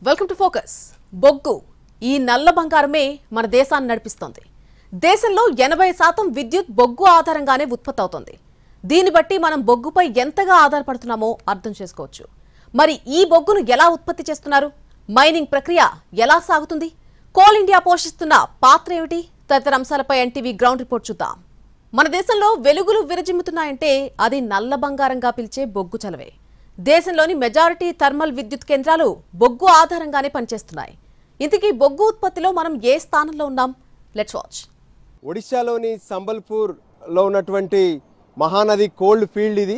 Welcome to focus. బొగ్గు ఈ నల్ల బంగారమే మన దేశాన్ని నడిపిస్తోంది. దేశంలో 80% విద్యుత్ బొగ్గు ఆధారంగానే ఉత్పత్తి అవుతోంది. దీన్ని బట్టి మనం బొగ్గుపై ఎంతగా ఆధారపడుతున్నామో అర్థం చేసుకోవచ్చు. మరి ఈ బొగ్గును ఎలా ఉత్పత్తి చేస్తున్నారు? మైనింగ్ ప్రక్రియ ఎలా సాగుతుంది? కోల్ ఇండియా పోషిస్తున్న పాత్ర ఏమిటి? తదితర అంశాలపై ఎన్టీవీ గ్రౌండ్ రిపోర్ట్ చూద్దాం. మన దేశంలో వెలుగులు విరజిమ్ముతున్నాయంటే అది నల్ల బంగారంగా పిలిచే బొగ్గు చలవే. దేశంలోని మెజారిటీ థర్మల్ విద్యుత్ కేంద్రాలు బొగ్గు ఆధారంగానే పనిచేస్తున్నాయి. ఇంతకీ బొగ్గు ఉత్పత్తిలో మనం ఏ స్థానంలో ఉన్నాం? Let's watch. ఒడిశాలోని సంబల్పూర్లో ఉన్నటువంటి మహానది కోల్డ్ ఫీల్డ్ ఇది.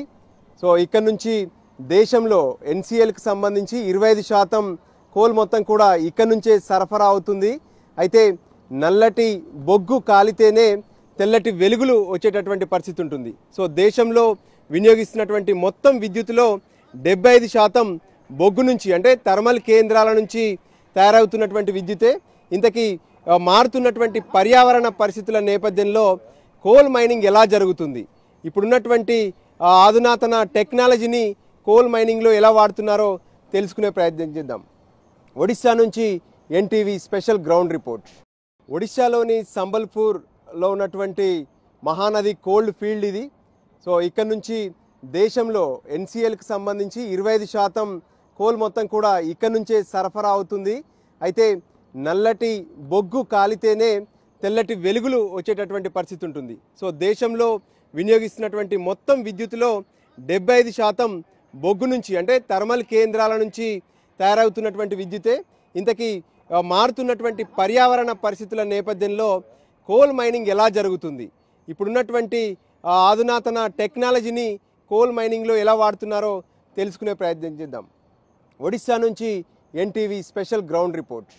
సో ఇక్కడ నుంచి దేశంలో ఎన్సీఎల్కి సంబంధించి 25% కోల్ మొత్తం కూడా ఇక్కడ నుంచే సరఫరా అవుతుంది. అయితే నల్లటి బొగ్గు కాలితేనే తెల్లటి వెలుగులు వచ్చేటటువంటి పరిస్థితి ఉంటుంది. సో దేశంలో వినియోగిస్తున్నటువంటి మొత్తం విద్యుత్తులో 75% బొగ్గు నుంచి అంటే థర్మల్ కేంద్రాల నుంచి తయారవుతున్నటువంటి విద్యుతే. ఇంతకీ మారుతున్నటువంటి పర్యావరణ పరిస్థితుల నేపథ్యంలో కోల్ మైనింగ్ ఎలా జరుగుతుంది, ఇప్పుడున్నటువంటి ఆధునాతన టెక్నాలజీని కోల్ మైనింగ్లో ఎలా వాడుతున్నారో తెలుసుకునే ప్రయత్నం చేద్దాం. ఒడిశా నుంచి ఎన్టీవీ స్పెషల్ గ్రౌండ్ రిపోర్ట్. ఒడిశాలోని సంబల్పూర్లో ఉన్నటువంటి మహానది కోల్డ్ ఫీల్డ్ ఇది. సో ఇక్కడ నుంచి దేశంలో ఎన్సీఎల్కి సంబంధించి 25% కోల్ మొత్తం కూడా ఇక్కడ నుంచే సరఫరా అవుతుంది. అయితే నల్లటి బొగ్గు కాలితేనే తెల్లటి వెలుగులు వచ్చేటటువంటి పరిస్థితి ఉంటుంది. సో దేశంలో వినియోగిస్తున్నటువంటి మొత్తం విద్యుత్తులో 75% బొగ్గు నుంచి అంటే థర్మల్ కేంద్రాల నుంచి తయారవుతున్నటువంటి విద్యుతే. ఇంతకీ మారుతున్నటువంటి పర్యావరణ పరిస్థితుల నేపథ్యంలో కోల్ మైనింగ్ ఎలా జరుగుతుంది, ఇప్పుడున్నటువంటి ఆధునాతన టెక్నాలజీని కోల్ మైనింగ్లో ఎలా వాడుతున్నారో తెలుసుకునే ప్రయత్నం చేద్దాం. ఒడిశా నుంచి ఎన్టీవీ స్పెషల్ గ్రౌండ్ రిపోర్ట్.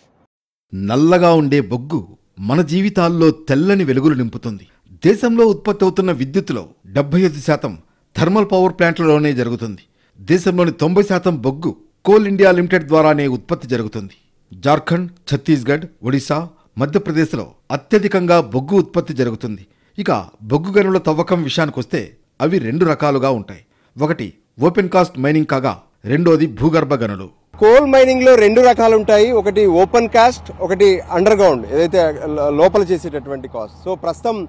నల్లగా ఉండే బొగ్గు మన జీవితాల్లో తెల్లని వెలుగులు నింపుతుంది. దేశంలో ఉత్పత్తి అవుతున్న విద్యుత్తులో 75% థర్మల్ పవర్ ప్లాంట్లలోనే జరుగుతుంది. దేశంలోని 90% బొగ్గు కోల్ ఇండియా లిమిటెడ్ ద్వారానే ఉత్పత్తి జరుగుతుంది. జార్ఖండ్, ఛత్తీస్గఢ్, ఒడిశా, మధ్యప్రదేశ్లో అత్యధికంగా బొగ్గు ఉత్పత్తి జరుగుతుంది. ఇక బొగ్గు గనుల తవ్వకం విషయానికొస్తే అవి 2 రకాలుగా ఉంటాయి. ఒకటి ఓపెన్ కాస్ట్ మైనింగ్ కాగా రెండోది భూగర్భ గనులు. కోల్ మైనింగ్లో 2 రకాలు ఉంటాయి. ఒకటి ఓపెన్ కాస్ట్, ఒకటి అండర్ గ్రౌండ్ ఏదైతే లోపల చేసేటటువంటి కాస్ట్. సో ప్రస్తుతం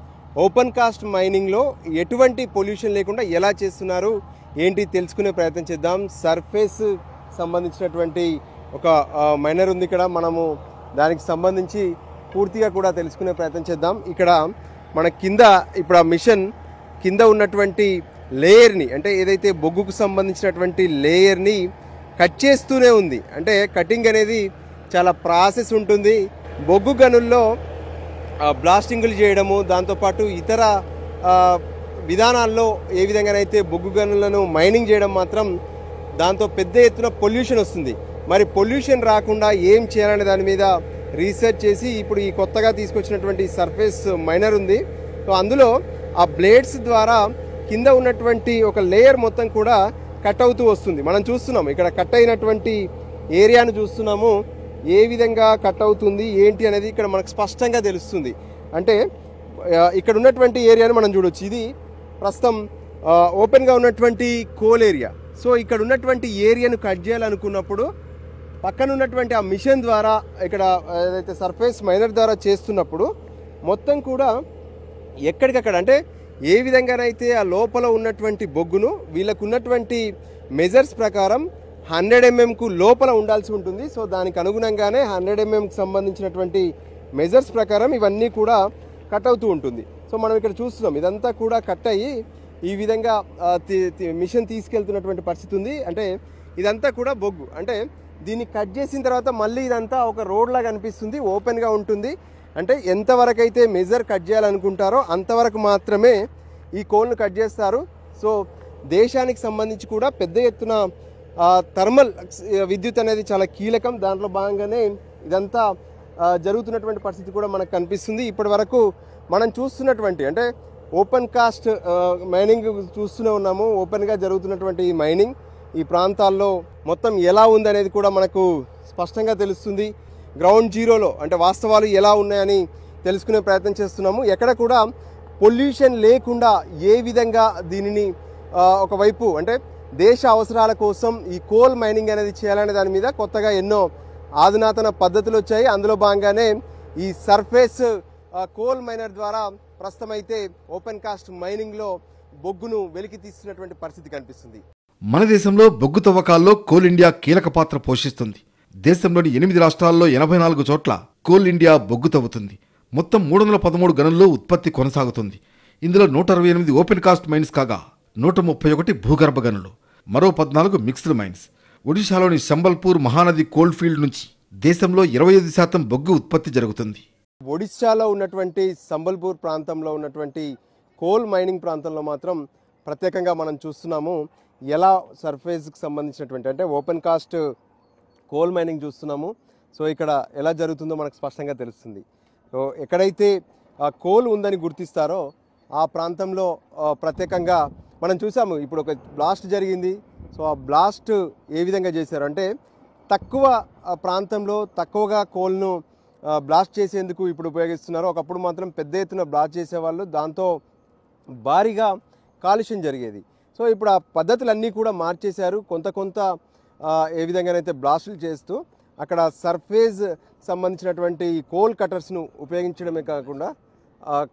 ఓపెన్ కాస్ట్ మైనింగ్లో ఎటువంటి పొల్యూషన్ లేకుండా ఎలా చేస్తున్నారు ఏంటి తెలుసుకునే ప్రయత్నం చేద్దాం. సర్ఫేస్ సంబంధించినటువంటి ఒక మైనర్ ఉంది ఇక్కడ. మనము దానికి సంబంధించి పూర్తిగా కూడా తెలుసుకునే ప్రయత్నం చేద్దాం. ఇక్కడ మన కింద ఇప్పుడు ఆ మిషన్ కింద ఉన్నటువంటి లేయర్ని అంటే ఏదైతే బొగ్గుకు సంబంధించినటువంటి లేయర్ని కట్ చేస్తూనే ఉంది. అంటే కటింగ్ అనేది చాలా ప్రాసెస్ ఉంటుంది. బొగ్గు గనుల్లో బ్లాస్టింగులు చేయడము, దాంతోపాటు ఇతర విధానాల్లో ఏ విధంగానైతే బొగ్గు గనులను మైనింగ్ చేయడం మాత్రం దాంతో పెద్ద ఎత్తున పొల్యూషన్ వస్తుంది. మరి పొల్యూషన్ రాకుండా ఏం చేయాలనే దాని మీద రీసెర్చ్ చేసి ఇప్పుడు ఈ కొత్తగా తీసుకొచ్చినటువంటి సర్ఫేస్ మైనర్ ఉంది. సో అందులో ఆ బ్లేడ్స్ ద్వారా కింద ఉన్నటువంటి ఒక లేయర్ మొత్తం కూడా కట్ అవుతూ వస్తుంది. మనం చూస్తున్నాము ఇక్కడ కట్ అయినటువంటి ఏరియాను చూస్తున్నాము. ఏ విధంగా కట్ అవుతుంది ఏంటి అనేది ఇక్కడ మనకు స్పష్టంగా తెలుస్తుంది. అంటే ఇక్కడ ఉన్నటువంటి ఏరియాను మనం చూడవచ్చు. ఇది ప్రస్తుతం ఓపెన్గా ఉన్నటువంటి కోల్ ఏరియా. సో ఇక్కడ ఉన్నటువంటి ఏరియాను కట్ చేయాలనుకున్నప్పుడు పక్కన ఉన్నటువంటి ఆ మిషన్ ద్వారా ఇక్కడ ఏదైతే సర్ఫేస్ మైనర్ ద్వారా చేస్తున్నప్పుడు మొత్తం కూడా ఎక్కడికక్కడ అంటే ఏ విధంగానైతే ఆ లోపల ఉన్నటువంటి బొగ్గును వీళ్ళకు ఉన్నటువంటి మెజర్స్ ప్రకారం 100 mm లోపల ఉండాల్సి ఉంటుంది. సో దానికి అనుగుణంగానే 100 mm సంబంధించినటువంటి మెజర్స్ ప్రకారం ఇవన్నీ కూడా కట్ అవుతూ ఉంటుంది. సో మనం ఇక్కడ చూస్తున్నాం ఇదంతా కూడా కట్ అయ్యి ఈ విధంగా మిషన్ తీసుకెళ్తున్నటువంటి పరిస్థితి ఉంది. అంటే ఇదంతా కూడా బొగ్గు. అంటే దీన్ని కట్ చేసిన తర్వాత మళ్ళీ ఇదంతా ఒక రోడ్ లాగా అనిపిస్తుంది, ఓపెన్గా ఉంటుంది. అంటే ఎంతవరకు అయితే మెజర్ కట్ చేయాలనుకుంటారో అంతవరకు మాత్రమే ఈ కోల్ను కట్ చేస్తారు. సో దేశానికి సంబంధించి కూడా పెద్ద ఎత్తున థర్మల్ విద్యుత్ అనేది చాలా కీలకం. దాంట్లో భాగంగానే ఇదంతా జరుగుతున్నటువంటి పరిస్థితి కూడా మనకు కనిపిస్తుంది. ఇప్పటి వరకు మనం చూస్తున్నటువంటి అంటే ఓపెన్ కాస్ట్ మైనింగ్ చూస్తూనే ఉన్నాము. ఓపెన్గా జరుగుతున్నటువంటి ఈ మైనింగ్ ఈ ప్రాంతాల్లో మొత్తం ఎలా ఉందనేది కూడా మనకు స్పష్టంగా తెలుస్తుంది. గ్రౌండ్ జీరోలో అంటే వాస్తవాలు ఎలా ఉన్నాయని తెలుసుకునే ప్రయత్నం చేస్తున్నాము. ఎక్కడ కూడా పొల్యూషన్ లేకుండా ఏ విధంగా దీనిని ఒకవైపు అంటే దేశ అవసరాల కోసం ఈ కోల్ మైనింగ్ అనేది చేయాలనే దాని మీద కొత్తగా ఎన్నో ఆధునాతన పద్ధతులు వచ్చాయి. అందులో భాగంగానే ఈ సర్ఫేస్ కోల్ మైనర్ ద్వారా ప్రస్తుతం అయితే ఓపెన్ కాస్ట్ మైనింగ్లో బొగ్గును వెలికి తీస్తున్నటువంటి పరిస్థితి కనిపిస్తుంది. మన దేశంలో బొగ్గు తవ్వకాల్లో కోల్ ఇండియా కీలక పాత్ర పోషిస్తుంది. దేశంలోని 8 రాష్ట్రాల్లో 84 చోట్ల కోల్ ఇండియా బొగ్గు తవ్వుతుంది. మొత్తం 313 గనుల్లో ఉత్పత్తి కొనసాగుతుంది. ఇందులో 168 ఓపెన్ కాస్ట్ మైన్స్ కాగా 131 భూగర్భ గనులు, మరో 14 మిక్స్డ్ మైన్స్. ఒడిశాలోని సంబల్పూర్ మహానది కోల్డ్ ఫీల్డ్ నుంచి దేశంలో 25% బొగ్గు ఉత్పత్తి జరుగుతుంది. ఒడిశాలో ఉన్నటువంటి సంబల్పూర్ ప్రాంతంలో ఉన్నటువంటి కోల్ మైనింగ్ ప్రాంతంలో మాత్రం ప్రత్యేకంగా మనం చూస్తున్నాము ఎలా సర్ఫేస్కి సంబంధించినటువంటి అంటే ఓపెన్ కాస్ట్ కోల్ మైనింగ్ చూస్తున్నాము. సో ఇక్కడ ఎలా జరుగుతుందో మనకు స్పష్టంగా తెలుస్తుంది. సో ఎక్కడైతే కోల్ ఉందని గుర్తిస్తారో ఆ ప్రాంతంలో ప్రత్యేకంగా మనం చూసాము. ఇప్పుడు ఒక బ్లాస్ట్ జరిగింది. సో ఆ బ్లాస్ట్ ఏ విధంగా చేశారు అంటే తక్కువ ప్రాంతంలో తక్కువగా కోల్ను బ్లాస్ట్ చేసేందుకు ఇప్పుడు ఉపయోగిస్తున్నారు. ఒకప్పుడు మాత్రం పెద్ద ఎత్తున బ్లాస్ట్ చేసేవాళ్ళు, దాంతో భారీగా కాలుష్యం జరిగేది. సో ఇప్పుడు ఆ పద్ధతులన్నీ కూడా మార్చేశారు. కొంత ఏ విధంగానైతే బ్లాస్టులు చేస్తూ అక్కడ సర్ఫేస్ సంబంధించినటువంటి కోల్ కటర్స్ను ఉపయోగించడమే కాకుండా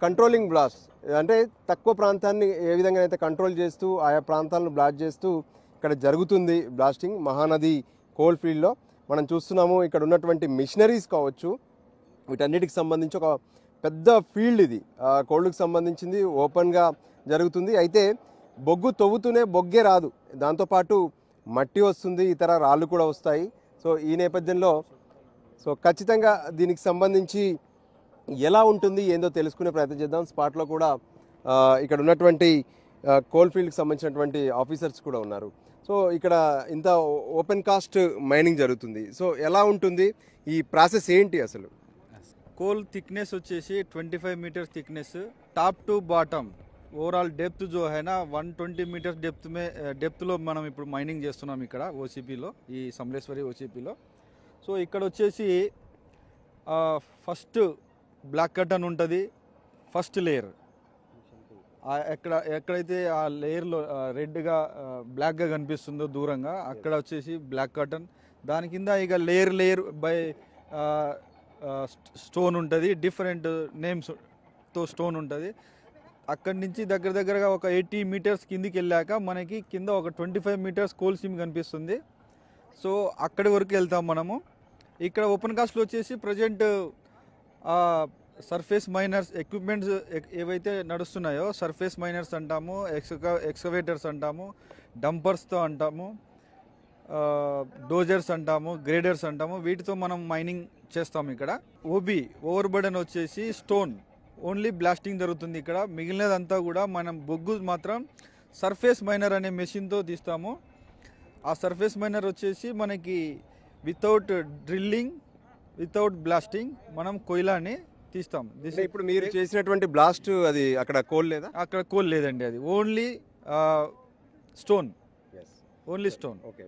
కంట్రోలింగ్ బ్లాస్ట్ అంటే తక్కువ ప్రాంతాన్ని ఏ విధంగానైతే కంట్రోల్ చేస్తూ ఆయా ప్రాంతాలను బ్లాస్ట్ చేస్తూ ఇక్కడ జరుగుతుంది బ్లాస్టింగ్ మహానది కోల్ ఫీల్డ్లో. మనం చూస్తున్నాము ఇక్కడ ఉన్నటువంటి మిషనరీస్ కావచ్చు, వీటన్నిటికి సంబంధించి ఒక పెద్ద ఫీల్డ్ ఇది. కోల్డ్కి సంబంధించింది ఓపెన్గా జరుగుతుంది. అయితే బొగ్గు తవ్వుతూనే బొగ్గే రాదు, దాంతోపాటు మట్టి వస్తుంది, ఇతర రాళ్ళు కూడా వస్తాయి. సో ఈ నేపథ్యంలో ఖచ్చితంగా దీనికి సంబంధించి ఎలా ఉంటుంది ఏందో తెలుసుకునే ప్రయత్నం చేద్దాం. స్పాట్లో కూడా ఇక్కడ ఉన్నటువంటి కోల్ ఫీల్డ్కి సంబంధించినటువంటి ఆఫీసర్స్ కూడా ఉన్నారు. సో ఇక్కడ ఇంత ఓపెన్ కాస్ట్ మైనింగ్ జరుగుతుంది. సో ఎలా ఉంటుంది ఈ ప్రాసెస్ ఏంటి అసలు? కోల్ థిక్नेस వచ్చేసి 25 metres thickness, top to bottom overall depth జో హైనా 120 మీటర్స్ డెప్త్లో మనం ఇప్పుడు మైనింగ్ చేస్తున్నాం ఇక్కడ ఓసీపీలో, ఈ సమలేశ్వరి ఓసీపీలో. సో ఇక్కడ వచ్చేసి ఫస్ట్ బ్లాక్ కటన్ ఉంటుంది, ఫస్ట్ లేయర్. ఎక్కడైతే ఆ లేయర్లో రెడ్గా బ్లాక్గా కనిపిస్తుందో దూరంగా అక్కడ వచ్చేసి బ్లాక్ కటన్. దాని కింద ఇక లేయర్ బై స్టోన్ ఉంటుంది, డిఫరెంట్ నేమ్స్తో స్టోన్ ఉంటుంది. అక్కడి నుంచి దగ్గరగా ఒక 80 మీటర్స్ కిందికి వెళ్ళాక మనకి కింద ఒక 25 మీటర్స్ కోల్ సీమ్ కనిపిస్తుంది. సో అక్కడి వరకు వెళ్తాం మనము. ఇక్కడ ఓపెన్ కాస్ట్లో వచ్చేసి ప్రజెంట్ సర్ఫేస్ మైనర్స్ ఎక్విప్మెంట్స్ ఏవైతే నడుస్తున్నాయో సర్ఫేస్ మైనర్స్ అంటాము, ఎక్స్కవేటర్స్ అంటాము, డంపర్స్తో అంటాము, డోజర్స్ అంటాము, గ్రేడర్స్ అంటాము, వీటితో మనం మైనింగ్ చేస్తాము. ఇక్కడ ఓవర్ బర్డెన్ వచ్చేసి స్టోన్ ఓన్లీ బ్లాస్టింగ్ జరుగుతుంది ఇక్కడ. మిగిలినదంతా కూడా మనం బొగ్గు మాత్రం సర్ఫేస్ మైనర్ అనే మెషిన్తో తీస్తాము. ఆ సర్ఫేస్ మైనర్ వచ్చేసి మనకి వితౌట్ డ్రిల్లింగ్ వితౌట్ బ్లాస్టింగ్ మనం కొయిలాని తీస్తాం. ఇప్పుడు మీరు చేసినటువంటి బ్లాస్ట్ అది అక్కడ కోల్ లేదా? అక్కడ కోల్ లేదండి, అది only stone, only stone. Okay,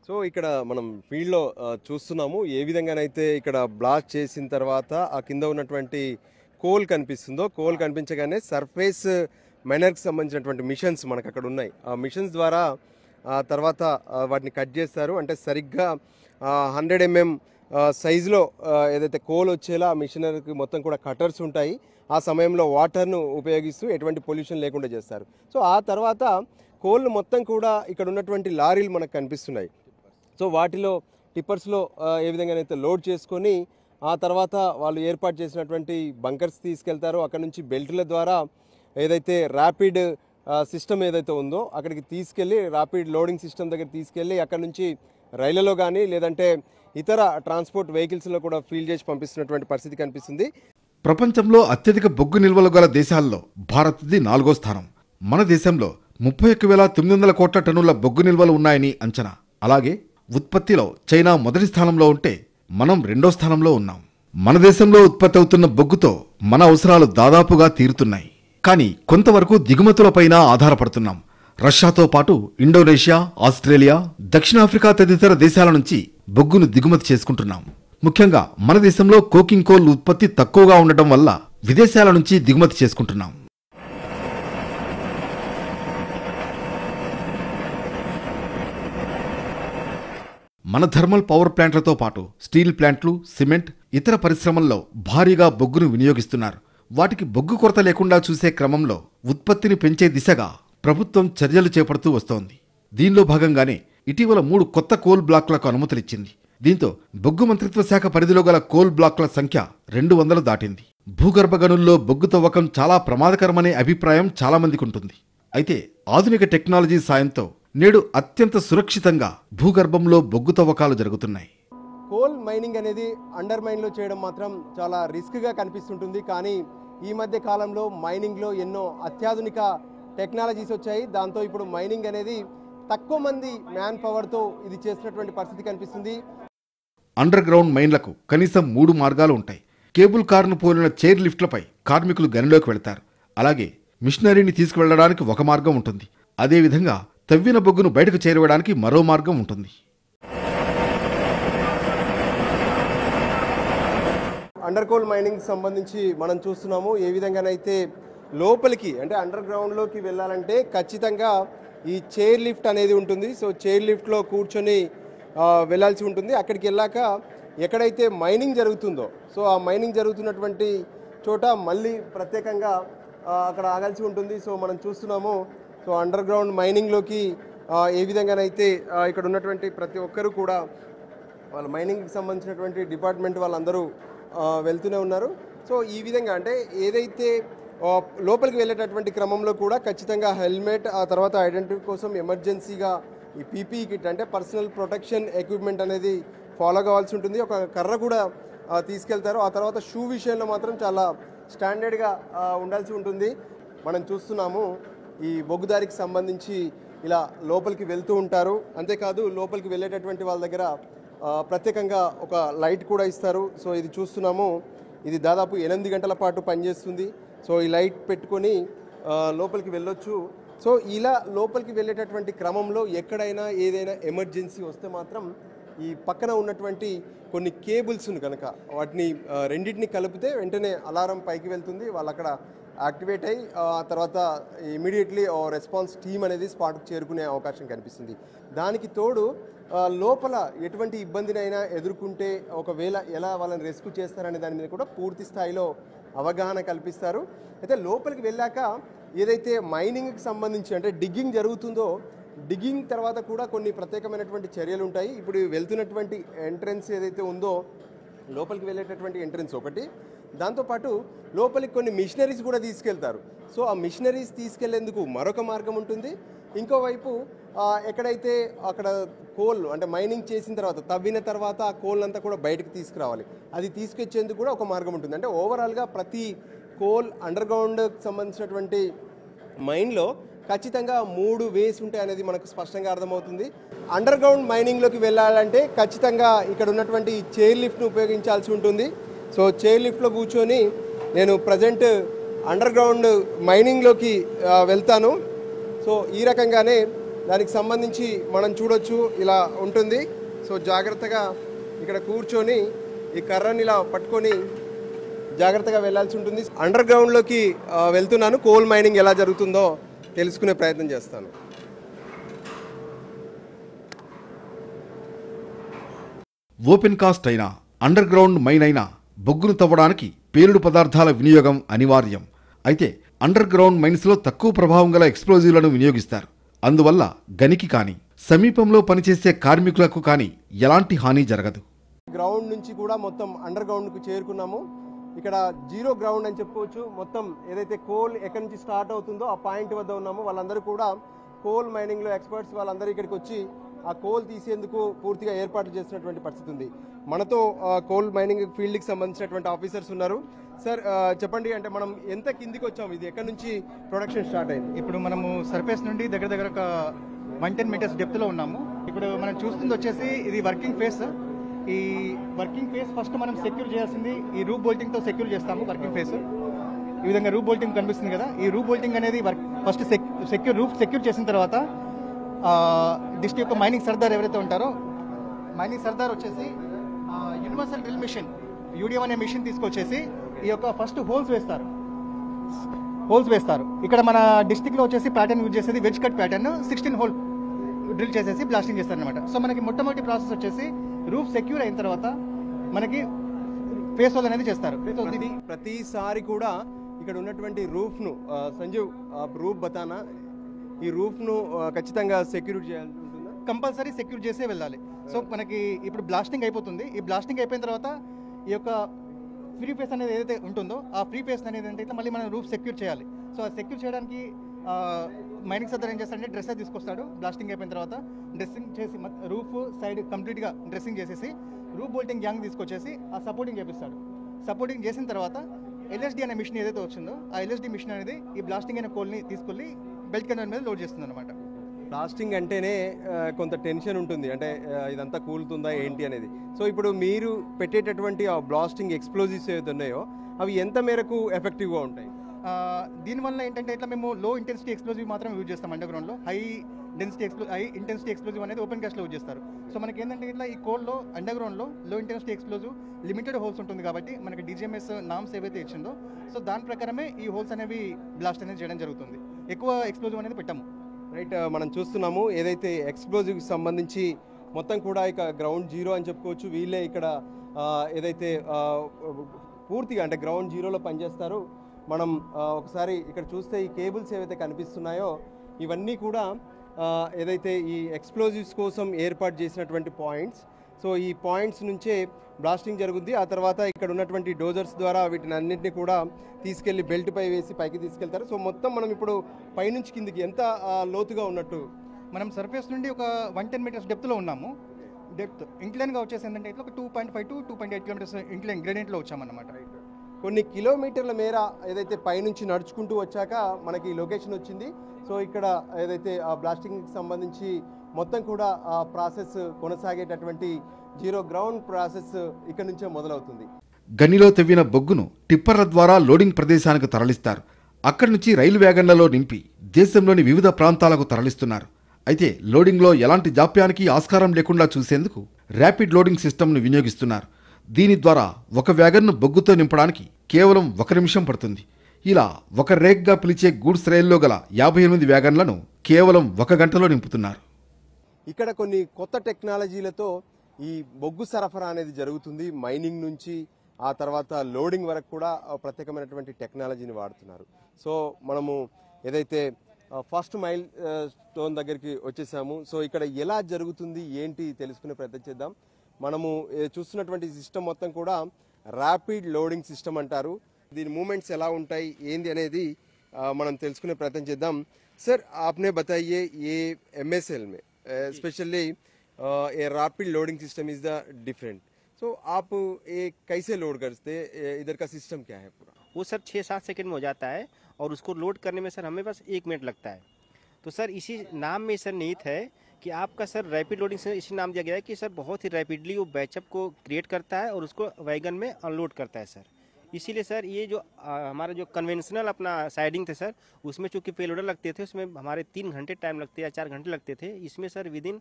so ఇక్కడ మనం ఫీల్డ్లో చూస్తున్నాము ఏ విధంగానైతే ఇక్కడ బ్లాస్ట్ చేసిన తర్వాత ఆ కింద ఉన్నటువంటి కోల్ కనిపిస్తుందో, కోల్ కనిపించగానే సర్ఫేస్ మైనర్కి సంబంధించినటువంటి మిషన్స్ మనకు అక్కడ ఉన్నాయి. ఆ మిషన్స్ ద్వారా తర్వాత వాటిని కట్ చేస్తారు. అంటే సరిగ్గా 100 mm సైజులో ఏదైతే కోల్ వచ్చేలా ఆ మిషనరీకి మొత్తం కూడా కటర్స్ ఉంటాయి. ఆ సమయంలో వాటర్ను ఉపయోగిస్తూ ఎటువంటి పొల్యూషన్ లేకుండా చేస్తారు. సో ఆ తర్వాత కోల్ను మొత్తం కూడా ఇక్కడ ఉన్నటువంటి లారీలు మనకు కనిపిస్తున్నాయి. సో వాటిలో టిప్పర్స్లో ఏ విధంగానైతే లోడ్ చేసుకొని ఆ తర్వాత వాళ్ళు ఏర్పాటు చేసినటువంటి బంకర్స్ తీసుకెళ్తారో అక్కడ నుంచి బెల్టుల ద్వారా ఏదైతే ర్యాపిడ్ సిస్టమ్ ఏదైతే ఉందో అక్కడికి తీసుకెళ్ళి ర్యాపిడ్ లోడింగ్ సిస్టమ్ దగ్గర తీసుకెళ్ళి అక్కడ నుంచి రైళ్లలో కానీ లేదంటే ఇతర ట్రాన్స్పోర్ట్ వెహికల్స్లో కూడా ఫీల్ చేసి పంపిస్తున్నటువంటి పరిస్థితి కనిపిస్తుంది. ప్రపంచంలో అత్యధిక బొగ్గు నిల్వలు గల దేశాల్లో భారత్ది 4వ స్థానం. మన దేశంలో 31,900 కోట్ల టన్నుల బొగ్గు నిల్వలు ఉన్నాయని అంచనా. అలాగే ఉత్పత్తిలో చైనా మొదటి స్థానంలో ఉంటే మనం 2వ స్థానంలో ఉన్నాం. మన దేశంలో ఉత్పత్తి అవుతున్న బొగ్గుతో మన అవసరాలు దాదాపుగా తీరుతున్నాయి. కానీ కొంతవరకు దిగుమతులపైన ఆధారపడుతున్నాం. రష్యాతో పాటు ఇండోనేషియా, ఆస్ట్రేలియా, దక్షిణాఫ్రికా తదితర దేశాల నుంచి బొగ్గును దిగుమతి చేసుకుంటున్నాం. ముఖ్యంగా మన దేశంలో కోకింగ్ కోల్ ఉత్పత్తి తక్కువగా ఉండటం వల్ల విదేశాల నుంచి దిగుమతి చేసుకుంటున్నాం. మన థర్మల్ పవర్ ప్లాంట్లతో పాటు స్టీల్ ప్లాంట్లు, సిమెంట్, ఇతర పరిశ్రమల్లో భారీగా బొగ్గును వినియోగిస్తున్నారు. వాటికి బొగ్గు కొరత లేకుండా చూసే క్రమంలో ఉత్పత్తిని పెంచే దిశగా ప్రభుత్వం చర్యలు చేపడుతూ వస్తోంది. దీనిలో భాగంగానే ఇటీవల 3 కొత్త కోల్ బ్లాక్లకు అనుమతులిచ్చింది. దీంతో బొగ్గు మంత్రిత్వ శాఖ పరిధిలో గల కోల్ బ్లాక్ల సంఖ్య 200 దాటింది. భూగర్భ గనుల్లో బొగ్గు తవ్వకం చాలా ప్రమాదకరమనే అభిప్రాయం చాలామందికి ఉంటుంది. అయితే ఆధునిక టెక్నాలజీ సాయంతో నేడు అత్యంత సురక్షితంగా భూగర్భంలో బొగ్గు తవ్వకాలు జరుగుతున్నాయి. కోల్ మైనింగ్ అనేది అండర్ మైన్లో చేయడం మాత్రం చాలా రిస్క్గా కనిపిస్తుంటుంది. కానీ ఈ మధ్య కాలంలో మైనింగ్లో ఎన్నో అత్యాధునిక టెక్నాలజీస్ వచ్చాయి. దాంతో ఇప్పుడు మైనింగ్ అనేది తక్కువ మంది మ్యాన్ పవర్తో ఇది చేసినటువంటి పరిస్థితి కనిపిస్తుంది. అండర్ గ్రౌండ్ మైన్లకు కనీసం 3 మార్గాలు ఉంటాయి. కేబుల్ కారును పోలిన చైర్ లిఫ్ట్లపై కార్మికులు గనిలోకి వెళతారు. అలాగే మిషనరీని తీసుకువెళ్లడానికి ఒక మార్గం ఉంటుంది. అదేవిధంగా తవ్విన బొగ్గును బయటకు చేరవేయడానికి మరో మార్గం ఉంటుంది. అండర్ కోల్ మైనింగ్ సంబంధించి మనం చూస్తున్నాము. ఏ విధంగానైతే లోపలికి అంటే అండర్ గ్రౌండ్లోకి వెళ్ళాలంటే ఖచ్చితంగా ఈ చైర్ లిఫ్ట్ అనేది ఉంటుంది. సో చైర్ లిఫ్ట్లో కూర్చొని వెళ్ళాల్సి ఉంటుంది. అక్కడికి వెళ్ళాక ఎక్కడైతే మైనింగ్ జరుగుతుందో సో ఆ మైనింగ్ జరుగుతున్నటువంటి చోట మళ్ళీ ప్రత్యేకంగా అక్కడ ఆగాల్సి ఉంటుంది. సో మనం చూస్తున్నాము. సో అండర్ గ్రౌండ్ మైనింగ్లోకి ఏ విధంగానైతే ఇక్కడ ఉన్నటువంటి ప్రతి ఒక్కరూ కూడా వాళ్ళ మైనింగ్కి సంబంధించినటువంటి డిపార్ట్మెంట్ వాళ్ళందరూ వెళ్తూనే ఉన్నారు. సో ఈ విధంగా అంటే ఏదైతే లోపలికి వెళ్ళేటటువంటి క్రమంలో కూడా ఖచ్చితంగా హెల్మెట్, ఆ తర్వాత ఐడెంటిటీ కోసం ఎమర్జెన్సీగా ఈ పీపీఈ కిట్ అంటే పర్సనల్ ప్రొటెక్షన్ ఎక్విప్మెంట్ అనేది ఫాలో కావాల్సి ఉంటుంది. ఒక కర్ర కూడా తీసుకెళ్తారు. ఆ తర్వాత షూ విషయంలో మాత్రం చాలా స్టాండర్డ్గా ఉండాల్సి ఉంటుంది. మనం చూస్తున్నాము ఈ బొగ్గుదారికి సంబంధించి ఇలా లోపలికి వెళ్తూ ఉంటారు. అంతేకాదు లోపలికి వెళ్ళేటటువంటి వాళ్ళ దగ్గర ప్రత్యేకంగా ఒక లైట్ కూడా ఇస్తారు. సో ఇది చూస్తున్నాము. ఇది దాదాపు 8 గంటల పాటు పనిచేస్తుంది. సో ఈ లైట్ పెట్టుకొని లోపలికి వెళ్ళొచ్చు. సో ఇలా లోపలికి వెళ్ళేటటువంటి క్రమంలో ఎక్కడైనా ఏదైనా ఎమర్జెన్సీ వస్తే మాత్రం ఈ పక్కన ఉన్నటువంటి కొన్ని కేబుల్స్ను కనుక వాటిని రెండింటిని కలిపితే వెంటనే అలారం పైకి వెళ్తుంది. వాళ్ళు అక్కడ యాక్టివేట్ అయ్యి ఆ తర్వాత ఇమీడియట్లీ రెస్పాన్స్ టీమ్ అనేది స్పాట్కి చేరుకునే అవకాశం కనిపిస్తుంది. దానికి తోడు లోపల ఎటువంటి ఇబ్బందినైనా ఎదుర్కొంటే ఒకవేళ ఎలా వాళ్ళని రెస్క్యూ చేస్తారనే దాని మీద కూడా పూర్తి స్థాయిలో అవగాహన కల్పిస్తారు. అయితే లోపలికి వెళ్ళాక ఏదైతే మైనింగ్కి సంబంధించి అంటే డిగ్గింగ్ జరుగుతుందో డిగ్గింగ్ తర్వాత కూడా కొన్ని ప్రత్యేకమైనటువంటి చర్యలు ఉంటాయి. ఇప్పుడు వెళ్తున్నటువంటి ఎంట్రన్స్ ఏదైతే ఉందో లోపలికి వెళ్ళేటటువంటి ఎంట్రన్స్ ఒకటి, దాంతోపాటు లోపలికి కొన్ని మిషనరీస్ కూడా తీసుకెళ్తారు. సో ఆ మిషనరీస్ తీసుకెళ్లేందుకు మరొక మార్గం ఉంటుంది. ఇంకోవైపు ఎక్కడైతే అక్కడ కోల్ అంటే మైనింగ్ చేసిన తర్వాత తవ్విన తర్వాత ఆ కోల్ అంతా కూడా బయటకు తీసుకురావాలి. అది తీసుకొచ్చేందుకు కూడా ఒక మార్గం ఉంటుంది. అంటే ఓవరాల్గా ప్రతి కోల్ అండర్ గ్రౌండ్కి సంబంధించినటువంటి మైన్లో ఖచ్చితంగా 3 వేస్ ఉంటాయి అనేది మనకు స్పష్టంగా అర్థమవుతుంది. అండర్ గ్రౌండ్ మైనింగ్లోకి వెళ్ళాలంటే ఖచ్చితంగా ఇక్కడ ఉన్నటువంటి చైర్ లిఫ్ట్ను ఉపయోగించాల్సి ఉంటుంది. సో చైర్ లిఫ్ట్లో కూర్చొని నేను ప్రజెంట్ అండర్ గ్రౌండ్ మైనింగ్లోకి వెళ్తాను. సో ఈ రకంగానే దానికి సంబంధించి మనం చూడొచ్చు ఇలా ఉంటుంది. సో జాగ్రత్తగా ఇక్కడ కూర్చొని ఈ కర్రని ఇలా పట్టుకొని జాగ్రత్తగా వెళ్ళాల్సి ఉంటుంది. అండర్ గ్రౌండ్లోకి వెళ్తున్నాను. కోల్ మైనింగ్ ఎలా జరుగుతుందో తెలుసుకునే ప్రయత్నం చేస్తాను. ఓపెన్ కాస్ట్ అయినా అండర్ గ్రౌండ్ మైన్ అయినా బొగ్గును తవ్వడానికి పేలుడు పదార్థాల వినియోగం అనివార్యం. అయితే అండర్ గ్రౌండ్ మైన్స్లో తక్కువ ప్రభావం గల ఎక్స్ప్లోజివ్లను వినియోగిస్తారు. అందువల్ల గనికి కానీ సమీపంలో పనిచేసే కార్మికులకు కానీ ఎలాంటి హాని జరగదు. గ్రౌండ్ నుంచి కూడా మొత్తం అండర్ గ్రౌండ్కు చేరుకున్నాము. ఇక్కడ జీరో గ్రౌండ్ అని చెప్పుకోవచ్చు. మొత్తం ఏదైతే కోల్ ఎక్కడి నుంచి స్టార్ట్ అవుతుందో ఆ పాయింట్ వద్ద ఉన్నాము. వాళ్ళందరూ కూడా కోల్ మైనింగ్లో ఎక్స్పర్ట్స్ వాళ్ళందరూ ఇక్కడికి వచ్చి ఆ కోల్ తీసేందుకు పూర్తిగా ఏర్పాట్లు చేసినటువంటి పరిస్థితి ఉంది. మనతో కోల్ మైనింగ్ ఫీల్డ్కి సంబంధించినటువంటి ఆఫీసర్స్ ఉన్నారు. సార్ చెప్పండి, అంటే మనం ఎంత కిందికి వచ్చాము, ఇది ఎక్కడి నుంచి ప్రొడక్షన్ స్టార్ట్ అయింది? ఇప్పుడు మనము సర్ఫేస్ నుండి దగ్గర ఒక 110 మీటర్స్ డెప్త్లో ఉన్నాము. ఇప్పుడు మనం చూస్తుంది వచ్చేసి ఇది వర్కింగ్ ఫేస్. ఈ వర్కింగ్ ఫేస్ ఫస్ట్ మనం సెక్యూర్ చేయాల్సింది ఈ రూప్ బోల్టింగ్తో సెక్యూర్ చేస్తాము. వర్కింగ్ ఫేస్ ఈ విధంగా రూప్ బోల్టింగ్ కనిపిస్తుంది కదా. ఈ రూప్ బోల్టింగ్ అనేది ఫస్ట్ సెక్యూర్ చేసిన తర్వాత డిస్ట్రిక్ట్ యొక్క మైనింగ్ సర్దార్ ఎవరైతే ఉంటారో మైనింగ్ సర్దార్ వచ్చేసి యూనివర్సల్ డ్రిల్ మిషన్ యూడిఎం అనే మిషన్ తీసుకొచ్చేసి ఈ యొక్క ఫస్ట్ హోల్స్ వేస్తారు. ఇక్కడ మన డిస్ట్రిక్ట్లో వచ్చేసి ప్యాటర్న్ యూజ్ చేసేది veg cut pattern 16 whole drill చేసేసి బ్లాస్టింగ్ చేస్తారనమాట. సో మనకి మొట్టమొదటి ప్రాసెస్ వచ్చేసి రూఫ్ సెక్యూర్ అయిన తర్వాత మనకి ఫేస్ హోల్ అనేది చేస్తారు. ప్రతిసారి కూడా ఇక్కడ ఉన్నటువంటి రూఫ్ ను సంజీవ్ రూఫ్ బతానా, ఈ రూఫ్ ను ఖచ్చితంగా సెక్యూర్ చేయాల్సి ఉంటుందా? కంపల్సరీ సెక్యూర్ చేసే వెళ్ళాలి. సో మనకి ఇప్పుడు బ్లాస్టింగ్ అయిపోతుంది. ఈ బ్లాస్టింగ్ అయిపోయిన తర్వాత ఈ యొక్క ఫ్రీ ఫేస్ అనేది ఏదైతే ఉంటుందో ఆ ఫ్రీ ఫేస్ అనేది ఏంటంటే మళ్ళీ మనం రూఫ్ సెక్యూర్ చేయాలి. సో ఆ సెక్యూర్ చేయడానికి మైనింగ్ సర్దర్ ఏం చేస్తాడంటే డ్రెస్సర్ తీసుకొస్తాడు. బ్లాస్టింగ్ అయిపోయిన తర్వాత డ్రెస్సింగ్ చేసి రూఫ్ సైడ్ కంప్లీట్గా డ్రెస్సింగ్ చేసేసి రూఫ్ బోల్టింగ్ గ్యాంగ్ తీసుకొచ్చేసి ఆ సపోర్టింగ్ చేపిస్తాడు. సపోర్టింగ్ చేసిన తర్వాత LSD అనే మిషన్ ఏదైతే వచ్చిందో ఆ LSD మిషన్ అనేది ఈ బ్లాస్టింగ్ అయిన కోల్ని తీసుకెళ్ళి బెల్ట్ కన్వేయర్ మీద లోడ్ చేస్తుంది అనమాట. బ్లాస్టింగ్ అంటేనే కొంత టెన్షన్ ఉంటుంది, అంటే ఇదంతా కూలుతుందా ఏంటి అనేది. సో ఇప్పుడు మీరు పెట్టేటటువంటి ఆ బ్లాస్టింగ్ ఎక్స్ప్లోజివ్స్ ఏవైతే ఉన్నాయో అవి ఎంత మేరకు ఎఫెక్టివ్గా ఉంటాయి? దీనివల్ల ఏంటంటే ఇట్లా మేము లో ఇంటెన్సిటీ ఎక్స్ప్లోజివ్ మాత్రం యూజ్ చేస్తాం. అండర్గ్రౌండ్లో హై ఇంటెన్సిటీ ఎక్స్ప్లోజివ్ అనేది ఓపెన్ కాస్ట్లో యూజ్ చేస్తారు. సో మనకి ఏంటంటే ఇట్లా ఈ కోల్లో అండర్గ్రౌండ్లో లో ఇంటెన్సిటీ ఎక్స్ప్లోజివ్ లిమిటెడ్ హోల్స్ ఉంటుంది కాబట్టి మనకి DGMS నామ్స్ ఏవైతే ఇచ్చిందో సో దాని ప్రకారమే ఈ హోల్స్ అనేవి బ్లాస్ట్ అనేది చేయడం జరుగుతుంది. ఎక్కువ ఎక్స్ప్లోజివ్ అనేది పెట్టాము. రైట్, మనం చూస్తున్నాము ఏదైతే ఎక్స్ప్లోజివ్కి సంబంధించి మొత్తం కూడా ఇక గ్రౌండ్ జీరో అని చెప్పుకోవచ్చు. వీళ్ళే ఇక్కడ ఏదైతే పూర్తిగా అంటే గ్రౌండ్ జీరోలో పనిచేస్తారు. మనం ఒకసారి ఇక్కడ చూస్తే ఈ కేబుల్స్ ఏవైతే కనిపిస్తున్నాయో ఇవన్నీ కూడా ఏదైతే ఈ ఎక్స్ప్లోజివ్స్ కోసం ఏర్పాటు చేసినటువంటి పాయింట్స్. సో ఈ పాయింట్స్ నుంచే బ్లాస్టింగ్ జరుగుద్ది. ఆ తర్వాత ఇక్కడ ఉన్నటువంటి డోజర్స్ ద్వారా వీటిని అన్నింటినీ కూడా తీసుకెళ్లి బెల్ట్ పై వేసి పైకి తీసుకెళ్తారు. సో మొత్తం మనం ఇప్పుడు పైనుంచి కిందికి ఎంత లోతుగా ఉన్నట్టు? మనం సర్ఫేస్ నుండి ఒక 110 మీటర్స్ డెప్త్లో ఉన్నాము. డెప్త్ ఇంక్లైన్గా వచ్చేసి ఏంటంటే ఇట్లా ఒక 2.5 to 2.8 కిలోమీటర్స్ ఇంక్లైన్ గ్రేడియంట్లో వచ్చామన్నమాట. కొన్ని కిలోమీటర్ల మేర ఏదైతే పైనుంచి నడుచుకుంటూ వచ్చాక మనకి లొకేషన్ వచ్చింది. సో ఇక్కడ ఏదైతే ఆ బ్లాస్టింగ్కి సంబంధించి మొత్తం కూడా ఆ ప్రాసెస్ కొనసాగేటటువంటి జీరో గ్రౌండ్ ప్రాసెస్ ఇక్కడ నుంచే మొదలవుతుంది. గనిలో తవ్విన బొగ్గును టిప్పర్ల ద్వారా లోడింగ్ ప్రదేశానికి తరలిస్తారు. అక్కడి నుంచి రైలు వ్యాగన్లలో నింపి దేశంలోని వివిధ ప్రాంతాలకు తరలిస్తున్నారు. అయితే లోడింగ్లో ఎలాంటి జాప్యానికి ఆస్కారం లేకుండా చూసేందుకు ర్యాపిడ్ లోడింగ్ సిస్టమ్ను వినియోగిస్తున్నారు. దీని ద్వారా ఒక వ్యాగన్ను బొగ్గుతో నింపడానికి కేవలం 1 నిమిషం పడుతుంది. ఇలా ఒక రేక్గా పిలిచే గూడ్స్ రైల్లో గల 58 వ్యాగన్లను కేవలం 1 గంటలో నింపుతున్నారు. ఇక్కడ కొన్ని కొత్త టెక్నాలజీలతో ఈ బొగ్గు సరఫరా అనేది జరుగుతుంది. మైనింగ్ నుంచి ఆ తర్వాత లోడింగ్ వరకు కూడా ప్రత్యేకమైనటువంటి టెక్నాలజీని వాడుతున్నారు. సో మనము ఏదైతే ఫస్ట్ మైల్ స్టోన్ దగ్గరికి వచ్చేసాము. సో ఇక్కడ ఎలా జరుగుతుంది ఏంటి తెలుసుకునే ప్రయత్నం చేద్దాం. మనము చూస్తున్నటువంటి సిస్టమ్ మొత్తం కూడా ర్యాపిడ్ లోడింగ్ సిస్టమ్ అంటారు. దీని మూమెంట్స్ ఎలా ఉంటాయి ఏంది అనేది మనం తెలుసుకునే ప్రయత్నం చేద్దాం. सर आपने बताइए ये MSL में स्पेशली ये rapid loading system is the different, so आप ये कैसे लोड करते, इधर का सिस्टम क्या है पूरा? वो सर 6-7 सेकंड में हो जाता है और उसको लोड करने में सर हमें बस 1 मिनट लगता है. तो सर इसी नाम में सर निहित है कि आपका सर रैपिड लोडिंग से इसी नाम दिया गया है कि सर बहुत ही रैपिडली वो बैचअप को क्रिएट करता है और उसको वैगन में अनलोड करता है सर. इसीलिए सर ये जो हमारा जो कन्वेंशनल अपना साइडिंग थे सर उसमें चूँकि पेलोडर लगते थे उसमें हमारे 3 घंटे टाइम लगते या 4 घंटे लगते थे. इसमें sir within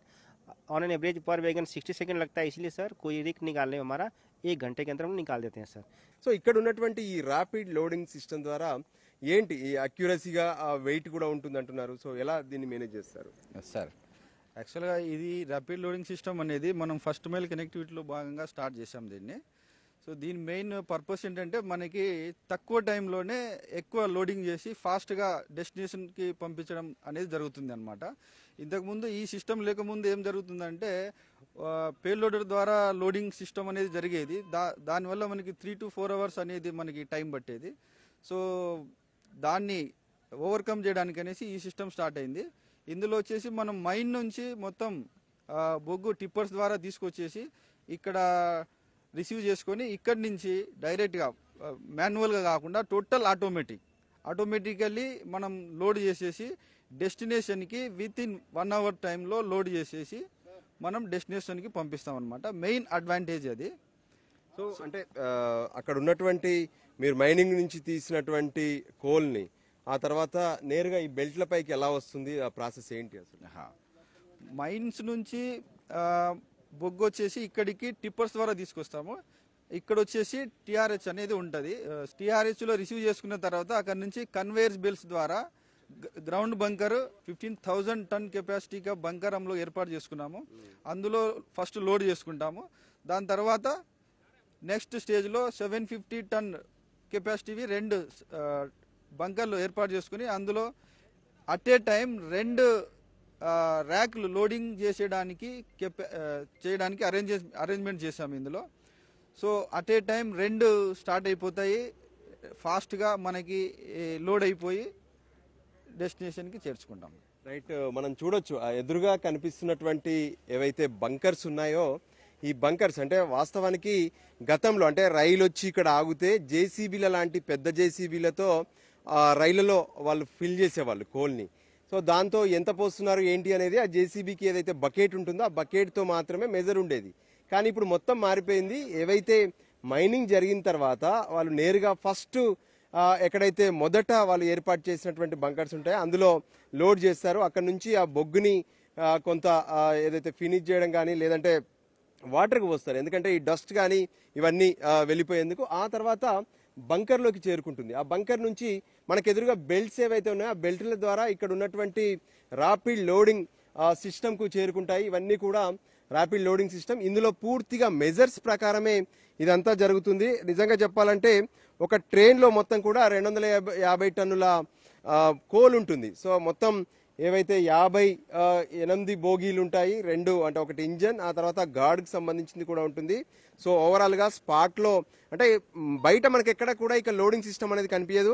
on an average पर वैगन 60 सेकंड लगता है. इसलिए सर कोई रिक निकालने में हमारा 1 घंटे के अंदर हम निकाल देते हैं सर. సో ఇక్కడ ఉన్నటువంటి ఈ ర్యాపిడ్ లోడింగ్ సిస్టమ్ ద్వారా ఏంటి ఈ అక్యురసీగా వెయిట్ కూడా ఉంటుంది అంటున్నారు. సో ఎలా దీన్ని మేనేజ్ చేస్తారు? సార్ యాక్చువల్గా ఇది ర్యాపిడ్ లోడింగ్ సిస్టమ్ అనేది మనం ఫస్ట్ మైల్ కనెక్టివిటీలో భాగంగా స్టార్ట్ చేసాం దీన్ని. సో దీని మెయిన్ పర్పస్ ఏంటంటే మనకి తక్కువ టైంలోనే ఎక్కువ లోడింగ్ చేసి ఫాస్ట్గా డెస్టినేషన్కి పంపించడం అనేది జరుగుతుంది అనమాట. ఇంతకుముందు ఈ సిస్టమ్ లేకముందు ఏం జరుగుతుందంటే పేలోడర్ ద్వారా లోడింగ్ సిస్టమ్ అనేది జరిగేది. దానివల్ల మనకి 3 to 4 అవర్స్ అనేది మనకి టైం పట్టేది. సో దాన్ని ఓవర్కమ్ చేయడానికి అనేసి ఈ సిస్టమ్ స్టార్ట్ అయింది. ఇందులో వచ్చేసి మనం మైన్ నుంచి మొత్తం బొగ్గు టిప్పర్స్ ద్వారా తీసుకొచ్చేసి ఇక్కడ రిసీవ్ చేసుకొని ఇక్కడి నుంచి డైరెక్ట్గా మాన్యువల్గా కాకుండా టోటల్ ఆటోమేటికల్లీ మనం లోడ్ చేసేసి డెస్టినేషన్కి విత్ ఇన్ 1 అవర్ టైంలో లోడ్ చేసేసి మనం డెస్టినేషన్కి పంపిస్తాం అనమాట. మెయిన్ అడ్వాంటేజ్ అది. సో అంటే అక్కడ ఉన్నటువంటి మీరు మైనింగ్ నుంచి తీసినటువంటి కోల్ని ఆ తర్వాత నేరుగా ఈ బెల్ట్ల పైకి ఎలా వస్తుంది, ఆ ప్రాసెస్ ఏంటి అసలు? మైన్స్ నుంచి బొగ్గు వచ్చేసి ఇక్కడికి టిప్పర్స్ ద్వారా తీసుకొస్తాము. ఇక్కడ వచ్చేసి TRH అనేది ఉంటుంది. TRHలో రిసీవ్ చేసుకున్న తర్వాత అక్కడ నుంచి కన్వేయర్స్ బెల్ట్స్ ద్వారా గ్రౌండ్ బంకర్ 15,000 టన్ కెపాసిటీ కా బంకర్ हम लोग ఏర్పాటు చేసుకున్నాము. అందులో ఫస్ట్ లోడ్ చేసుకుంటాము. దాని తర్వాత నెక్స్ట్ స్టేజ్లో 750 టన్ కెపాసిటీవి 2 బంకర్లు ఏర్పాటు చేసుకుని అందులో అట్ ఏ టైం 2 ర్యాక్లు లోడింగ్ చేయడానికి అరేంజ్మెంట్ చేసాము ఇందులో. So at a time 2 start అయిపోతాయి, ఫాస్ట్గా మనకి లోడ్ అయిపోయి డెస్టినేషన్కి చేర్చుకుంటాం. రైట్, మనం చూడొచ్చు ఆ ఎదురుగా కనిపిస్తున్నటువంటి ఏవైతే బంకర్స్ ఉన్నాయో ఈ బంకర్స్ అంటే వాస్తవానికి గతంలో అంటే రైలు వచ్చి ఇక్కడ ఆగితే జేసీబీల లాంటి పెద్ద జేసీబీలతో రైళ్లలో వాళ్ళు ఫిల్ చేసేవాళ్ళు కోల్ని. సో దాంతో ఎంత పోస్తున్నారు ఏంటి అనేది ఆ జేసీబీకి ఏదైతే బకెట్ ఉంటుందో ఆ బకెట్తో మాత్రమే మెజర్ ఉండేది. కానీ ఇప్పుడు మొత్తం మారిపోయింది. ఏవైతే మైనింగ్ జరిగిన తర్వాత వాళ్ళు నేరుగా ఫస్ట్ ఎక్కడైతే మొదట వాళ్ళు ఏర్పాటు చేసినటువంటి బంకర్స్ ఉంటాయో అందులో లోడ్ చేస్తారు. అక్కడ నుంచి ఆ బొగ్గుని కొంత ఏదైతే ఫినిష్ చేయడం కానీ లేదంటే వాటర్కి పోస్తారు, ఎందుకంటే ఈ డస్ట్ కానీ ఇవన్నీ వెళ్ళిపోయేందుకు. ఆ తర్వాత బంకర్లోకి చేరుకుంటుంది. ఆ బంకర్ నుంచి మనకు ఎదురుగా బెల్ట్స్ ఏవైతే ఉన్నాయో ఆ బెల్ట్ల ద్వారా ఇక్కడ ఉన్నటువంటి ర్యాపిడ్ లోడింగ్ సిస్టమ్కు చేరుకుంటాయి. ఇవన్నీ కూడా ర్యాపిడ్ లోడింగ్ సిస్టమ్. ఇందులో పూర్తిగా మెజర్స్ ప్రకారమే ఇదంతా జరుగుతుంది. నిజంగా చెప్పాలంటే ఒక ట్రైన్లో మొత్తం కూడా 250 టన్నుల కోల్ ఉంటుంది. సో మొత్తం ఏవైతే 58 బోగీలు ఉంటాయి, 2 అంటే ఒకటి ఇంజన్, ఆ తర్వాత గార్డ్కి సంబంధించింది కూడా ఉంటుంది. సో ఓవరాల్గా స్పాట్లో అంటే బయట మనకి ఎక్కడ కూడా ఇక లోడింగ్ సిస్టమ్ అనేది కనిపించదు.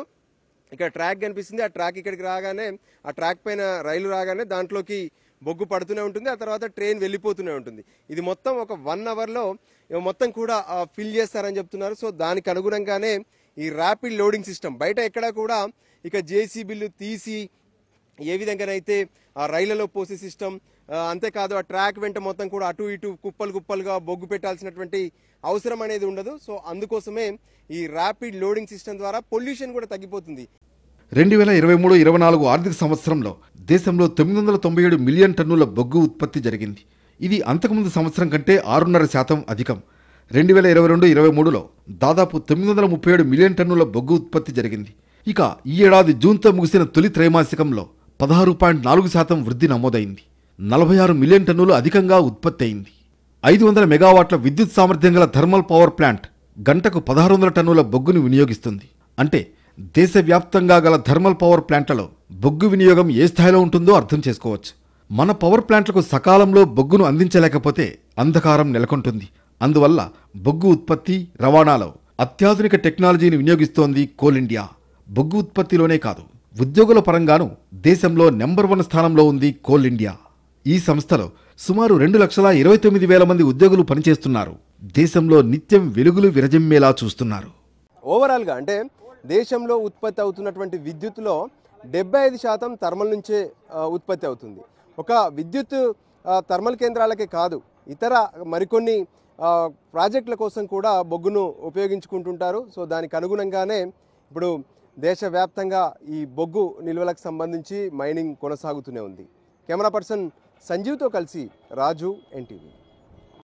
ఇక్కడ ట్రాక్ కనిపిస్తుంది, ఆ ట్రాక్ ఇక్కడికి రాగానే ఆ ట్రాక్ పైన రైలు రాగానే దాంట్లోకి బొగ్గు పడుతూనే ఉంటుంది, ఆ తర్వాత ట్రైన్ వెళ్ళిపోతూనే ఉంటుంది. ఇది మొత్తం ఒక 1 అవర్లో మొత్తం కూడా ఫిల్ చేస్తారని చెప్తున్నారు. సో దానికి అనుగుణంగానే ఈ ర్యాపిడ్ లోడింగ్ సిస్టమ్ బయట ఎక్కడ కూడా ఇక జేసీబీలు తీసి ఏ విధంగానైతే ఆ రైళ్లలో పోసే సిస్టమ్, అంతేకాదు ఆ ట్రాక్ వెంట మొత్తం కూడా అటు ఇటు కుప్పలుగా బొగ్గు పెట్టాల్సినటువంటి అవసరం అనేది ఉండదు. సో అందుకోసమే ఈ ర్యాపిడ్ లోడింగ్ సిస్టమ్ ద్వారా పొల్యూషన్ కూడా తగ్గిపోతుంది. 2023-24 ఆర్థిక సంవత్సరంలో దేశంలో 997 మిలియన్ టన్నుల బొగ్గు ఉత్పత్తి జరిగింది. ఇది అంతకుముందు సంవత్సరం కంటే 6.5% అధికం. 2022-23లో దాదాపు 937 మిలియన్ టన్నుల బొగ్గు ఉత్పత్తి జరిగింది. ఇక ఈ ఏడాది జూన్తో ముగిసిన తొలి త్రైమాసికంలో 16.4% వృద్ధి నమోదైంది. 46 మిలియన్ టన్నులు అధికంగా ఉత్పత్తి అయింది. 500 మెగావాట్ల విద్యుత్ సామర్థ్యం గల థర్మల్ పవర్ ప్లాంట్ గంటకు 1600 టన్నుల బొగ్గును వినియోగిస్తుంది. అంటే దేశవ్యాప్తంగా గల థర్మల్ పవర్ ప్లాంట్లలో బొగ్గు వినియోగం ఏ స్థాయిలో ఉంటుందో అర్థం చేసుకోవచ్చు. మన పవర్ ప్లాంట్లకు సకాలంలో బొగ్గును అందించలేకపోతే అంధకారం నెలకొంటుంది. అందువల్ల బొగ్గు ఉత్పత్తి, రవాణాలో అత్యాధునిక టెక్నాలజీని వినియోగిస్తోంది కోల్ ఇండియా. బొగ్గు ఉత్పత్తిలోనే కాదు, ఉద్యోగుల పరంగానూ దేశంలో నెంబర్ 1 స్థానంలో ఉంది కోల్ ఇండియా. ఈ సంస్థలో సుమారు 2,29,000 మంది ఉద్యోగులు పనిచేస్తున్నారు. దేశంలో నిత్యం వెలుగులు విరజిమ్మేలా చూస్తున్నారు. ఓవరాల్గా అంటే దేశంలో ఉత్పత్తి అవుతున్నటువంటి విద్యుత్తులో 75% థర్మల్ నుంచే ఉత్పత్తి అవుతుంది. ఒక విద్యుత్ థర్మల్ కేంద్రాలకే కాదు, ఇతర మరికొన్ని ప్రాజెక్టుల కోసం కూడా బొగ్గును ఉపయోగించుకుంటుంటారు. సో దానికి అనుగుణంగానే ఇప్పుడు దేశవ్యాప్తంగా ఈ బొగ్గు నిల్వలకు సంబంధించి మైనింగ్ కొనసాగుతూనే ఉంది. కెమెరా పర్సన్ సంజీవ్తో కలిసి రాజు, ఎన్టీవీ.